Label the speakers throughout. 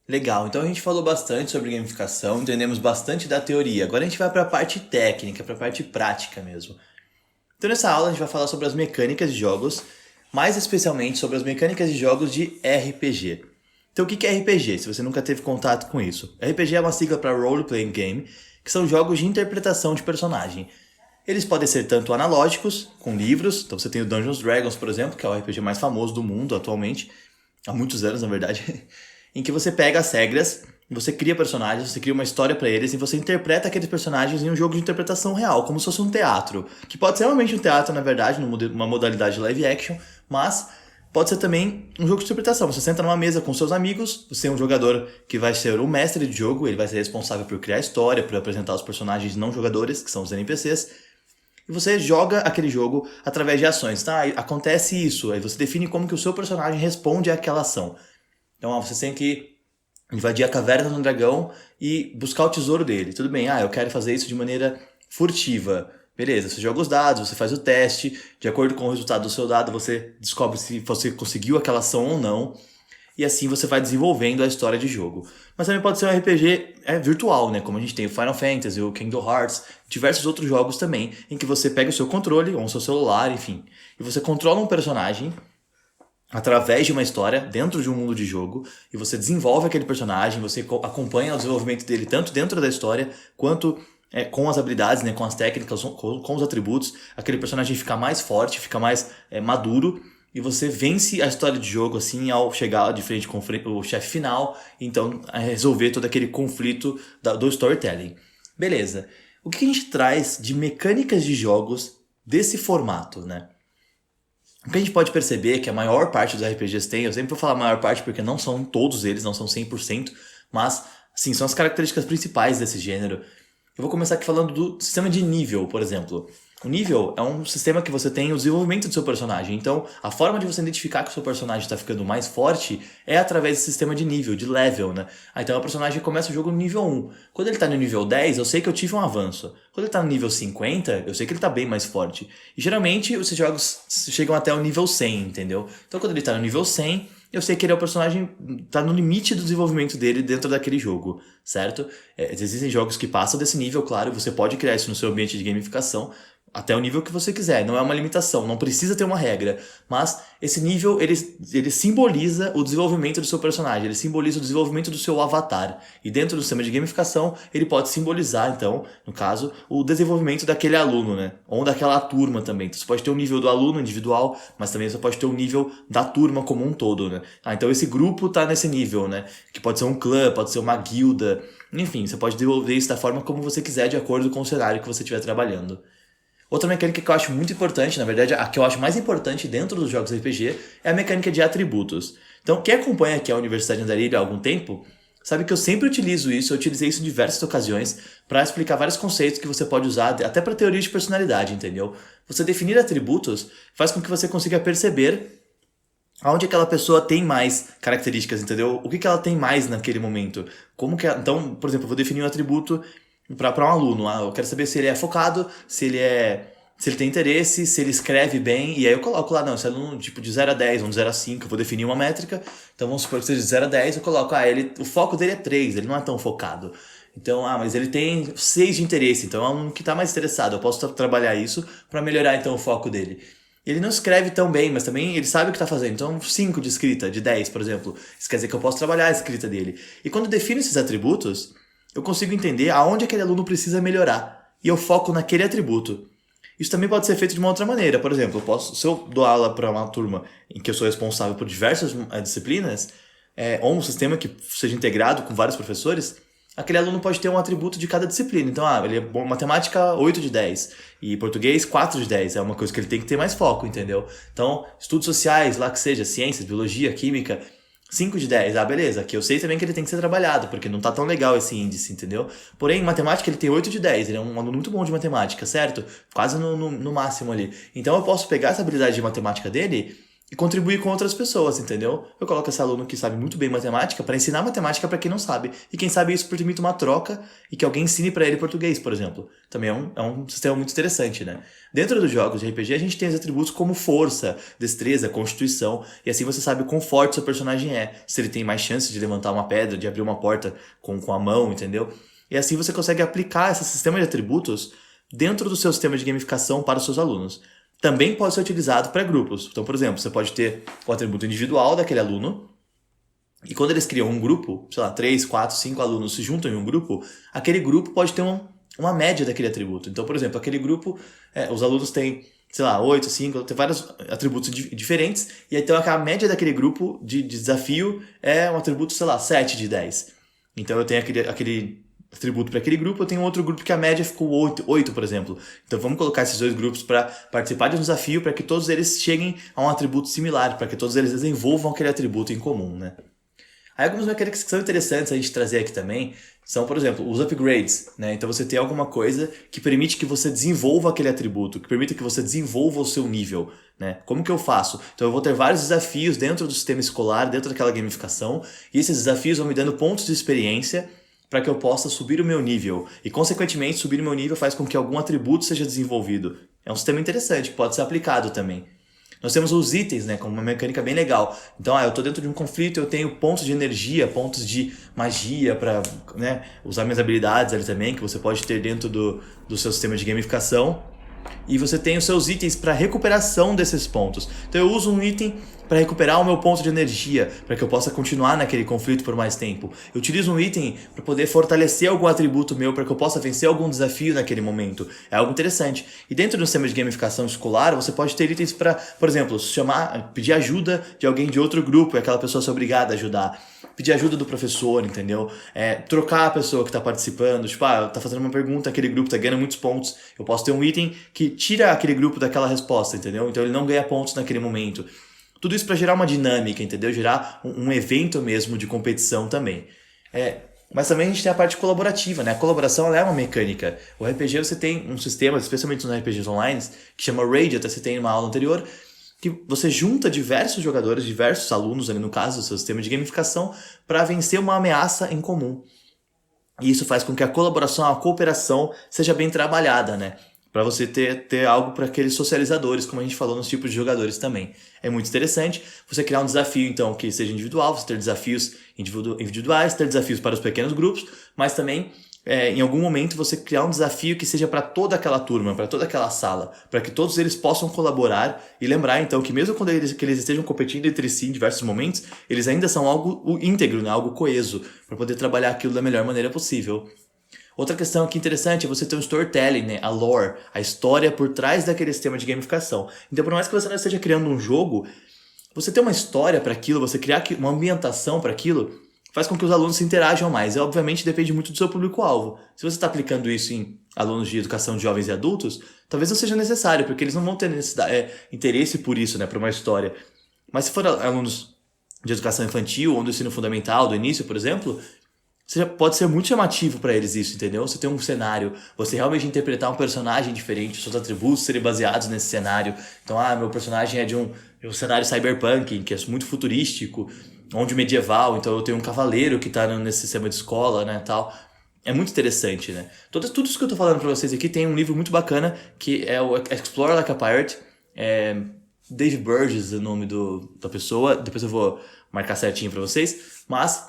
Speaker 1: Legal, então a gente falou bastante sobre gamificação, entendemos bastante da teoria. Agora a gente vai para a parte técnica, para a parte prática mesmo. Então nessa aula a gente vai falar sobre as mecânicas de jogos, mais especialmente sobre as mecânicas de jogos de RPG. Então o que é RPG, se você nunca teve contato com isso? RPG é uma sigla para Role Playing Game, que são jogos de interpretação de personagem. Eles podem ser tanto analógicos, com livros, então você tem o Dungeons Dragons, por exemplo, que é o RPG mais famoso do mundo atualmente, há muitos anos na verdade, em que você pega as regras, você cria personagens, você cria uma história pra eles e você interpreta aqueles personagens em um jogo de interpretação real, como se fosse um teatro, que pode ser realmente um teatro na verdade, numa modalidade live action, mas pode ser também um jogo de interpretação. Você senta numa mesa com seus amigos, você é um jogador que vai ser o mestre de jogo, ele vai ser responsável por criar a história, por apresentar os personagens não jogadores, que são os NPCs, e você joga aquele jogo através de ações, tá? Acontece isso, aí você define como que o seu personagem responde àquela ação. Então, você tem que invadir a caverna do dragão e buscar o tesouro dele. Tudo bem, eu quero fazer isso de maneira furtiva. Beleza, você joga os dados, você faz o teste, de acordo com o resultado do seu dado, você descobre se você conseguiu aquela ação ou não, e assim você vai desenvolvendo a história de jogo. Mas também pode ser um RPG virtual, né? Como a gente tem o Final Fantasy, o Kingdom Hearts, diversos outros jogos também, em que você pega o seu controle, ou o seu celular, enfim, e você controla um personagem através de uma história dentro de um mundo de jogo e você desenvolve aquele personagem, você acompanha o desenvolvimento dele tanto dentro da história quanto com as habilidades, né, com as técnicas, com os atributos, aquele personagem fica mais forte, fica mais maduro e você vence a história de jogo assim ao chegar de frente com o chefe final, então resolver todo aquele conflito do storytelling. Beleza. O que a gente traz de mecânicas de jogos desse formato, né? O que a gente pode perceber é que a maior parte dos RPGs tem, eu sempre vou falar a maior parte porque não são todos eles, não são 100%, mas, sim, são as características principais desse gênero. Eu vou começar aqui falando do sistema de nível, por exemplo. O nível é um sistema que você tem o desenvolvimento do seu personagem. Então, a forma de você identificar que o seu personagem está ficando mais forte é através desse sistema de nível, de level, né? Então, o personagem começa o jogo no nível 1. Quando ele está no nível 10, eu sei que eu tive um avanço. Quando ele está no nível 50, eu sei que ele está bem mais forte. E geralmente, esses jogos chegam até o nível 100, entendeu? Então, quando ele está no nível 100, eu sei que ele é o personagem, tá no limite do desenvolvimento dele dentro daquele jogo, certo? Existem jogos que passam desse nível, claro, você pode criar isso no seu ambiente de gamificação, até o nível que você quiser, não é uma limitação, não precisa ter uma regra, mas esse nível ele simboliza o desenvolvimento do seu personagem, ele simboliza o desenvolvimento do seu avatar, e dentro do sistema de gamificação ele pode simbolizar, então, no caso, o desenvolvimento daquele aluno, né, ou daquela turma também. Então, você pode ter um nível do aluno individual, mas também você pode ter um nível da turma como um todo, né. Então esse grupo tá nesse nível, né, que pode ser um clã, pode ser uma guilda, enfim, você pode desenvolver isso da forma como você quiser, de acordo com o cenário que você estiver trabalhando. Outra mecânica que eu acho muito importante, na verdade, a que eu acho mais importante dentro dos jogos RPG é a mecânica de atributos. Então, quem acompanha aqui a Universidade Andarilho há algum tempo, sabe que eu sempre utilizo isso, eu utilizei isso em diversas ocasiões para explicar vários conceitos que você pode usar até para teoria de personalidade, entendeu? Você definir atributos faz com que você consiga perceber aonde aquela pessoa tem mais características, entendeu? O que ela tem mais naquele momento. Então, por exemplo, eu vou definir um atributo para um aluno. Eu quero saber se ele é focado, se ele tem interesse, se ele escreve bem, e aí eu coloco lá, não, esse aluno tipo de 0 a 10, ou de 0 a 5, eu vou definir uma métrica, então vamos supor que seja de 0 a 10, eu coloco, o foco dele é 3, ele não é tão focado. Então, mas ele tem 6 de interesse, então é um que está mais interessado, eu posso trabalhar isso para melhorar então o foco dele. Ele não escreve tão bem, mas também ele sabe o que está fazendo. Então, 5 de escrita, de 10, por exemplo. Isso quer dizer que eu posso trabalhar a escrita dele. E quando eu defino esses atributos, eu consigo entender aonde aquele aluno precisa melhorar. E eu foco naquele atributo. Isso também pode ser feito de uma outra maneira. Por exemplo, se eu dou aula para uma turma em que eu sou responsável por diversas disciplinas, ou um sistema que seja integrado com vários professores, aquele aluno pode ter um atributo de cada disciplina. Então, ele é bom em matemática 8 de 10 e português 4 de 10. É uma coisa que ele tem que ter mais foco, entendeu? Então, estudos sociais, lá que seja, ciências, biologia, química, 5 de 10. Beleza, aqui eu sei também que ele tem que ser trabalhado, porque não tá tão legal esse índice, entendeu? Porém, em matemática ele tem 8 de 10, ele é um aluno muito bom de matemática, certo? Quase no máximo ali. Então eu posso pegar essa habilidade de matemática dele e contribuir com outras pessoas, entendeu? Eu coloco esse aluno que sabe muito bem matemática para ensinar matemática para quem não sabe. E quem sabe isso permite uma troca e que alguém ensine para ele português, por exemplo. Também é um sistema muito interessante, né? Dentro dos jogos de RPG, a gente tem os atributos como força, destreza, constituição, e assim você sabe o quão forte seu personagem é. Se ele tem mais chance de levantar uma pedra, de abrir uma porta com a mão, entendeu? E assim você consegue aplicar esse sistema de atributos dentro do seu sistema de gamificação para os seus alunos. Também pode ser utilizado para grupos. Então, por exemplo, você pode ter o atributo individual daquele aluno, e quando eles criam um grupo, sei lá, 3, 4, 5 alunos se juntam em um grupo, aquele grupo pode ter uma média daquele atributo. Então, por exemplo, aquele grupo, os alunos têm, sei lá, 8, 5, tem vários atributos diferentes, e então a média daquele grupo de desafio é um atributo, sei lá, 7 de 10. Então eu tenho aquele atributo para aquele grupo, eu tenho outro grupo que a média ficou 8, por exemplo. Então vamos colocar esses dois grupos para participar de um desafio para que todos eles cheguem a um atributo similar, para que todos eles desenvolvam aquele atributo em comum, né? Aí algumas mecânicas que são interessantes a gente trazer aqui também são, por exemplo, os upgrades, né? Então você tem alguma coisa que permite que você desenvolva aquele atributo, que permite que você desenvolva o seu nível, né? Como que eu faço? Então eu vou ter vários desafios dentro do sistema escolar, dentro daquela gamificação, e esses desafios vão me dando pontos de experiência para que eu possa subir o meu nível. E, consequentemente, subir o meu nível faz com que algum atributo seja desenvolvido. É um sistema interessante, que pode ser aplicado também. Nós temos os itens, né, como uma mecânica bem legal. Então, eu estou dentro de um conflito, eu tenho pontos de energia, pontos de magia para, né, usar minhas habilidades ali também, que você pode ter dentro do seu sistema de gamificação. E você tem os seus itens para recuperação desses pontos. Então eu uso um item para recuperar o meu ponto de energia, para que eu possa continuar naquele conflito por mais tempo. Eu utilizo um item para poder fortalecer algum atributo meu, para que eu possa vencer algum desafio naquele momento. É algo interessante. E dentro do sistema de gamificação escolar, você pode ter itens para, por exemplo, pedir ajuda de alguém de outro grupo e aquela pessoa ser obrigada a ajudar. Pedir ajuda do professor, entendeu? Trocar a pessoa que está participando. Tipo, tá fazendo uma pergunta, aquele grupo tá ganhando muitos pontos. Eu posso ter um item que tira aquele grupo daquela resposta, entendeu? Então ele não ganha pontos naquele momento. Tudo isso para gerar uma dinâmica, entendeu? Gerar um evento mesmo de competição também. Mas também a gente tem a parte colaborativa, né? A colaboração ela é uma mecânica. O RPG você tem um sistema, especialmente nos RPGs online, que chama Raid, até você tem numa aula anterior, que você junta diversos jogadores, diversos alunos, ali no caso do seu sistema de gamificação, para vencer uma ameaça em comum. E isso faz com que a colaboração, a cooperação seja bem trabalhada, né? Para você ter algo para aqueles socializadores, como a gente falou nos tipos de jogadores também. É muito interessante você criar um desafio, então, que seja individual, você ter desafios individuais, ter desafios para os pequenos grupos, mas também, em algum momento, você criar um desafio que seja para toda aquela turma, para toda aquela sala, para que todos eles possam colaborar e lembrar, então, que mesmo quando eles estejam competindo entre si em diversos momentos, eles ainda são algo íntegro, né? Algo coeso, para poder trabalhar aquilo da melhor maneira possível. Outra questão aqui interessante é você ter um storytelling, né? A lore, a história por trás daquele sistema de gamificação. Então, por mais que você não esteja criando um jogo, você ter uma história para aquilo, você criar uma ambientação para aquilo, faz com que os alunos se interajam mais. Obviamente, depende muito do seu público-alvo. Se você está aplicando isso em alunos de educação de jovens e adultos, talvez não seja necessário, porque eles não vão ter interesse por isso, né? Por uma história. Mas se for alunos de educação infantil ou do ensino fundamental, do início, por exemplo, pode ser muito chamativo para eles isso, entendeu? Você tem um cenário, você realmente interpretar um personagem diferente, os seus atributos serem baseados nesse cenário. Então, meu personagem é de um cenário cyberpunk, que é muito futurístico, onde medieval, então eu tenho um cavaleiro que tá nesse sistema de escola, né, tal. É muito interessante, né? Tudo isso que eu tô falando para vocês aqui tem um livro muito bacana, que é o Explore Like a Pirate. Dave Burgess é o nome da pessoa, depois eu vou marcar certinho para vocês, mas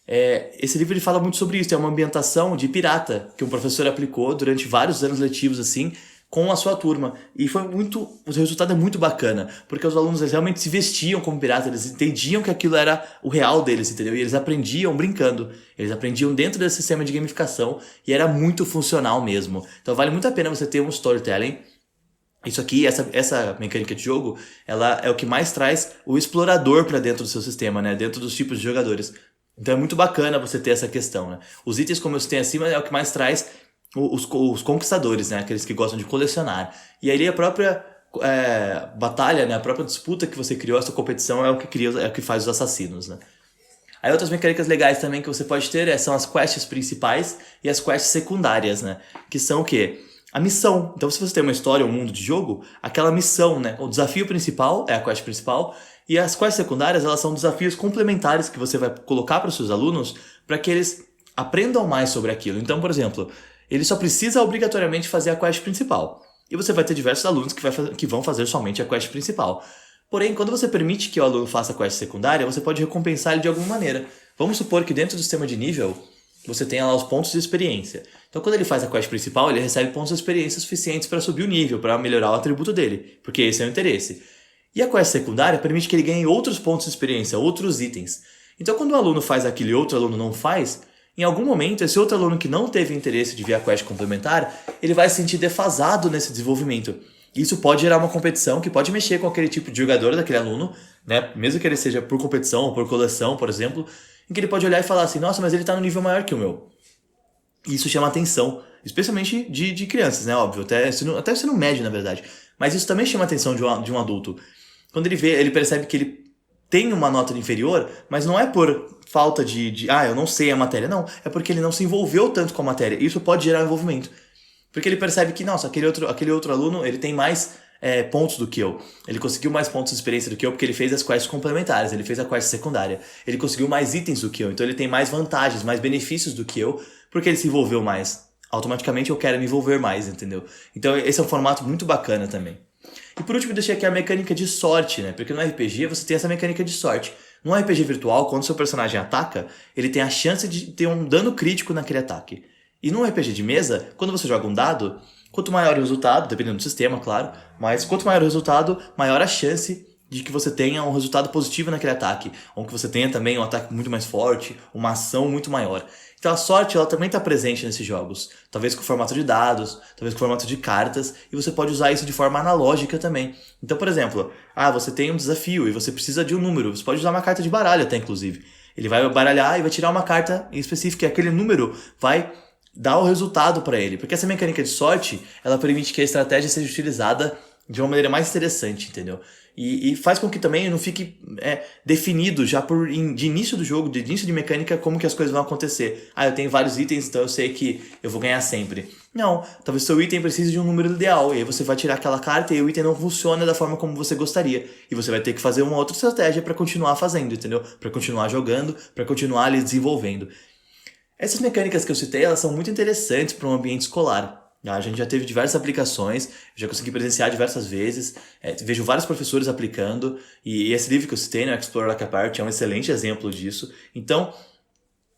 Speaker 1: esse livro ele fala muito sobre isso. É uma ambientação de pirata que um professor aplicou durante vários anos letivos assim com a sua turma, e o resultado é muito bacana, porque os alunos eles realmente se vestiam como piratas, eles entendiam que aquilo era o real deles, entendeu? E eles aprendiam brincando, eles aprendiam dentro desse sistema de gamificação e era muito funcional mesmo. Então vale muito a pena você ter um storytelling. Isso aqui, essa mecânica de jogo, ela é o que mais traz o explorador para dentro do seu sistema, né? Dentro dos tipos de jogadores. Então é muito bacana você ter essa questão, né? Os itens, como eu citei acima, é o que mais traz os conquistadores, né? Aqueles que gostam de colecionar. E aí a própria batalha, né? A própria disputa que você criou, essa competição é o que faz os assassinos, né? Aí outras mecânicas legais também que você pode ter são as quests principais e as quests secundárias, né? Que são o quê? a missão. Então, se você tem uma história, um mundo de jogo, aquela missão, né? O desafio principal é a quest principal e as quests secundárias, elas são desafios complementares que você vai colocar para os seus alunos para que eles aprendam mais sobre aquilo. Então, por exemplo, ele só precisa obrigatoriamente fazer a quest principal. E você vai ter diversos alunos que vão fazer somente a quest principal. Porém, quando você permite que o aluno faça a quest secundária, você pode recompensar ele de alguma maneira. Vamos supor que dentro do sistema de nível, você tenha lá os pontos de experiência. Então, quando ele faz a quest principal, ele recebe pontos de experiência suficientes para subir o nível, para melhorar o atributo dele, porque esse é o interesse. E a quest secundária permite que ele ganhe outros pontos de experiência, outros itens. Então, quando o aluno faz aquilo e outro aluno não faz, em algum momento, esse outro aluno que não teve interesse de ver a quest complementar, ele vai se sentir defasado nesse desenvolvimento. Isso pode gerar uma competição que pode mexer com aquele tipo de jogador daquele aluno, né? Mesmo que ele seja por competição ou por coleção, por exemplo, em que ele pode olhar e falar assim, nossa, mas ele tá no nível maior que o meu. E isso chama atenção, especialmente de crianças, né? Óbvio, até o ensino médio, na verdade. Mas isso também chama a atenção de um adulto. Quando ele percebe que ele tem uma nota inferior, mas não é por falta eu não sei a matéria, não. É porque ele não se envolveu tanto com a matéria. Isso pode gerar envolvimento. Porque ele percebe que, nossa, aquele outro aluno, ele tem mais pontos do que eu. Ele conseguiu mais pontos de experiência do que eu porque ele fez as quests complementares, ele fez a quest secundária. Ele conseguiu mais itens do que eu, então ele tem mais vantagens, mais benefícios do que eu, porque ele se envolveu mais. Automaticamente eu quero me envolver mais, entendeu? Então esse é um formato muito bacana também. E por último eu deixei aqui a mecânica de sorte, né? Porque no RPG você tem essa mecânica de sorte. No RPG virtual, quando seu personagem ataca, ele tem a chance de ter um dano crítico naquele ataque. E no RPG de mesa, quando você joga um dado, quanto maior o resultado, dependendo do sistema, claro, mas quanto maior o resultado, maior a chance de que você tenha um resultado positivo naquele ataque, ou que você tenha também um ataque muito mais forte, uma ação muito maior. Então a sorte, ela também está presente nesses jogos, talvez com formato de dados, talvez com formato de cartas, e você pode usar isso de forma analógica também. Então, por exemplo, você tem um desafio e você precisa de um número, você pode usar uma carta de baralho até, inclusive. Ele vai baralhar e vai tirar uma carta em específico, e aquele número vai dar o resultado para ele. Porque essa mecânica de sorte, ela permite que a estratégia seja utilizada de uma maneira mais interessante, entendeu? E faz com que também não fique definido já de início do jogo, de início de mecânica, como que as coisas vão acontecer. Eu tenho vários itens, então eu sei que eu vou ganhar sempre. Não, talvez seu item precise de um número ideal, e aí você vai tirar aquela carta e o item não funciona da forma como você gostaria. E você vai ter que fazer uma outra estratégia para continuar fazendo, entendeu? Para continuar jogando, para continuar ali desenvolvendo. Essas mecânicas que eu citei, elas são muito interessantes para um ambiente escolar. A gente já teve diversas aplicações, já consegui presenciar diversas vezes, vejo vários professores aplicando, e esse livro que eu citei, né, Explore Like a Party, é um excelente exemplo disso. Então,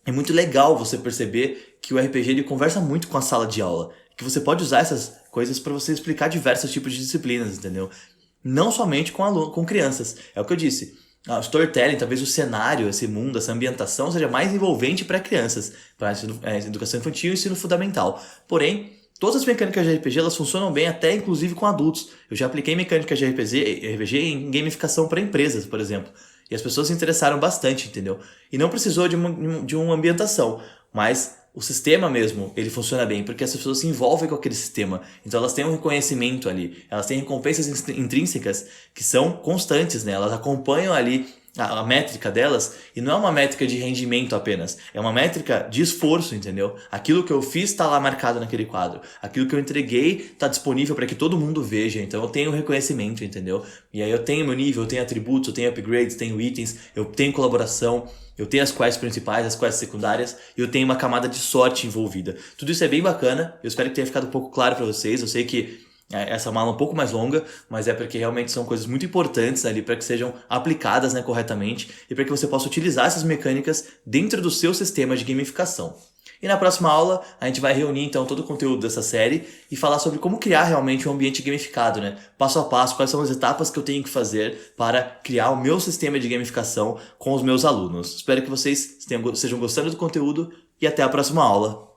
Speaker 1: é muito legal você perceber que o RPG ele conversa muito com a sala de aula, que você pode usar essas coisas para você explicar diversos tipos de disciplinas, entendeu? Não somente com crianças, é o que eu disse. O storytelling, talvez o cenário, esse mundo, essa ambientação seja mais envolvente para crianças, para educação infantil e ensino fundamental. Porém, todas as mecânicas de RPG elas funcionam bem até inclusive com adultos. Eu já apliquei mecânicas de RPG em gamificação para empresas, por exemplo. E as pessoas se interessaram bastante, entendeu? E não precisou de uma ambientação, mas o sistema mesmo, ele funciona bem, porque as pessoas se envolvem com aquele sistema. Então elas têm um reconhecimento ali, elas têm recompensas intrínsecas que são constantes, né? Elas acompanham ali a métrica delas, e não é uma métrica de rendimento apenas, é uma métrica de esforço, entendeu? Aquilo que eu fiz está lá marcado naquele quadro, aquilo que eu entreguei está disponível para que todo mundo veja, então eu tenho reconhecimento, entendeu? E aí eu tenho meu nível, eu tenho atributos, eu tenho upgrades, tenho itens, eu tenho colaboração, eu tenho as quests principais, as quests secundárias, e eu tenho uma camada de sorte envolvida. Tudo isso é bem bacana, eu espero que tenha ficado um pouco claro para vocês, eu sei que essa é uma aula um pouco mais longa, mas é porque realmente são coisas muito importantes ali para que sejam aplicadas, né, corretamente e para que você possa utilizar essas mecânicas dentro do seu sistema de gamificação. E na próxima aula a gente vai reunir então todo o conteúdo dessa série e falar sobre como criar realmente um ambiente gamificado, né? Passo a passo, quais são as etapas que eu tenho que fazer para criar o meu sistema de gamificação com os meus alunos. Espero que vocês estejam gostando do conteúdo e até a próxima aula.